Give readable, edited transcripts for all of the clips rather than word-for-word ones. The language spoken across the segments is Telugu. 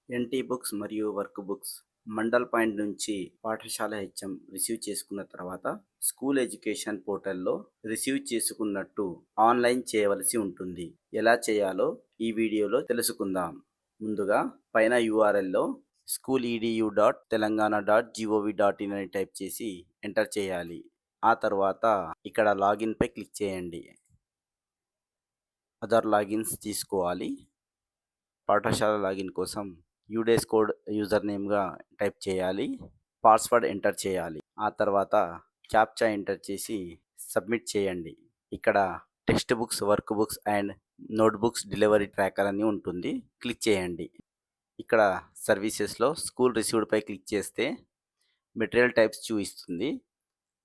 ఎన్టీ బుక్స్ మరియు వర్క్ బుక్స్ మండల్ పాయింట్ నుంచి పాఠశాల హెచ్ఎం రిసీవ్ చేసుకున్న తర్వాత స్కూల్ ఎడ్యుకేషన్ పోర్టల్లో రిసీవ్ చేసుకున్నట్టు ఆన్లైన్ చేయవలసి ఉంటుంది. ఎలా చేయాలో ఈ వీడియోలో తెలుసుకుందాం. ముందుగా పైన యూఆర్ఎల్లో schooledu.telangana.gov.in అని టైప్ చేసి ఎంటర్ చేయాలి. ఆ తర్వాత ఇక్కడ లాగిన్ పై క్లిక్ చేయండి. అదర్ లాగిన్స్ తీసుకోవాలి. పాఠశాల లాగిన్ కోసం యూడేస్ కోడ్ యూజర్ నేమ్గా టైప్ చేయాలి. పాస్వర్డ్ ఎంటర్ చేయాలి. ఆ తర్వాత క్యాప్చా ఎంటర్ చేసి సబ్మిట్ చేయండి. ఇక్కడ text books, work books and notebooks delivery tracker అని ఉంటుంది. క్లిక్ చేయండి. ఇక్కడ సర్వీసెస్లో స్కూల్ రిసీవ్డ్ పై క్లిక్ చేస్తే మెటీరియల్ టైప్స్ చూపిస్తుంది.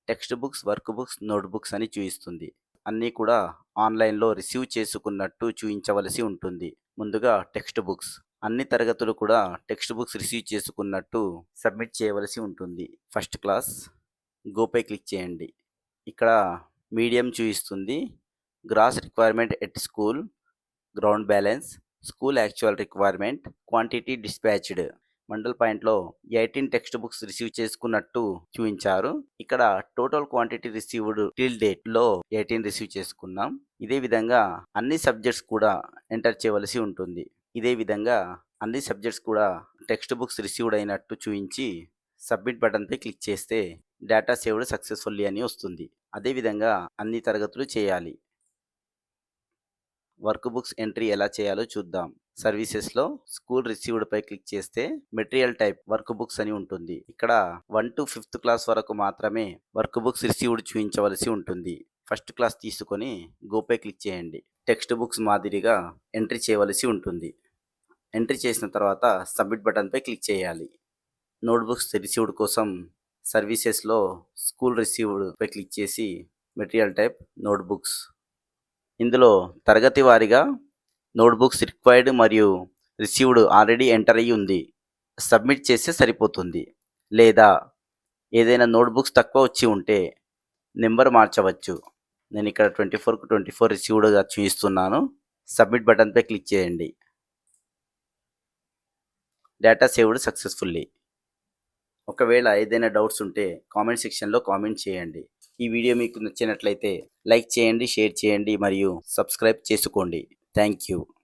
Text books, work books, notebooks అని చూపిస్తుంది. అన్నీ కూడా ఆన్లైన్లో రిసీవ్ చేసుకున్నట్టు చూపించవలసి ఉంటుంది. ముందుగా టెక్స్ట్ బుక్స్, అన్ని తరగతులు కూడా టెక్స్ట్ బుక్స్ రిసీవ్ చేసుకున్నట్టు సబ్మిట్ చేయవలసి ఉంటుంది. ఫస్ట్ క్లాస్ గోపై క్లిక్ చేయండి. ఇక్కడ మీడియం చూపిస్తుంది. Gross requirement at school, ground balance, school actual requirement, quantity dispatched. Mandal పాయింట్లో 18 టెక్స్ట్ బుక్స్ రిసీవ్ చేసుకున్నట్టు చూపించారు. ఇక్కడ total quantity received till date లో 18 రిసీవ్ చేసుకున్నాం. ఇదే విధంగా అన్ని సబ్జెక్ట్స్ కూడా ఎంటర్ చేయవలసి ఉంటుంది. ఇదే విధంగా అన్ని సబ్జెక్ట్స్ కూడా టెక్స్ట్ బుక్స్ రిసీవ్డ్ అయినట్టు చూపించి సబ్మిట్ బటన్ పై క్లిక్ చేస్తే డేటా సేవ్డ్ సక్సెస్ఫుల్లీ అని వస్తుంది. అదేవిధంగా అన్ని తరగతులు చేయాలి. వర్క్ బుక్స్ ఎంట్రీ ఎలా చేయాలో చూద్దాం. సర్వీసెస్లో స్కూల్ రిసీవ్డ్ పై క్లిక్ చేస్తే మెటీరియల్ టైప్ వర్క్ బుక్స్ అని ఉంటుంది. ఇక్కడ 1 to 5th క్లాస్ వరకు మాత్రమే వర్క్ బుక్స్ రిసీవ్డ్ చూపించవలసి ఉంటుంది. ఫస్ట్ క్లాస్ తీసుకొని గోపై క్లిక్ చేయండి. టెక్స్ట్ బుక్స్ మాదిరిగా ఎంట్రీ చేయవలసి ఉంటుంది. ఎంట్రీ చేసిన తర్వాత సబ్మిట్ బటన్ పై క్లిక్ చేయాలి. నోట్బుక్స్ రిసీవ్డ్ కోసం సర్వీసెస్లో స్కూల్ రిసీవ్డ్ పై క్లిక్ చేసి మెటీరియల్ టైప్ నోట్బుక్స్. ఇందులో తరగతి వారీగా నోట్బుక్స్ రిక్వైర్డ్ మరియు రిసీవ్డ్ ఆల్రెడీ ఎంటర్ అయ్యి ఉంది. సబ్మిట్ చేస్తే సరిపోతుంది. లేదా ఏదైనా నోట్బుక్స్ తక్కువ వచ్చి ఉంటే నెంబర్ మార్చవచ్చు. నేను ఇక్కడ 24కు 24 రిసీవ్డ్గా చూపిస్తున్నాను. సబ్మిట్ బటన్ పై క్లిక్ చేయండి. Data saved successfully. ఒకవేళ ఏదైనా డౌట్స్ ఉంటే కామెంట్ సెక్షన్లో కామెంట్ చేయండి. ఈ వీడియో మీకు నచ్చినట్లయితే లైక్ చేయండి, షేర్ చేయండి మరియు సబ్స్క్రైబ్ చేసుకోండి. Thank you.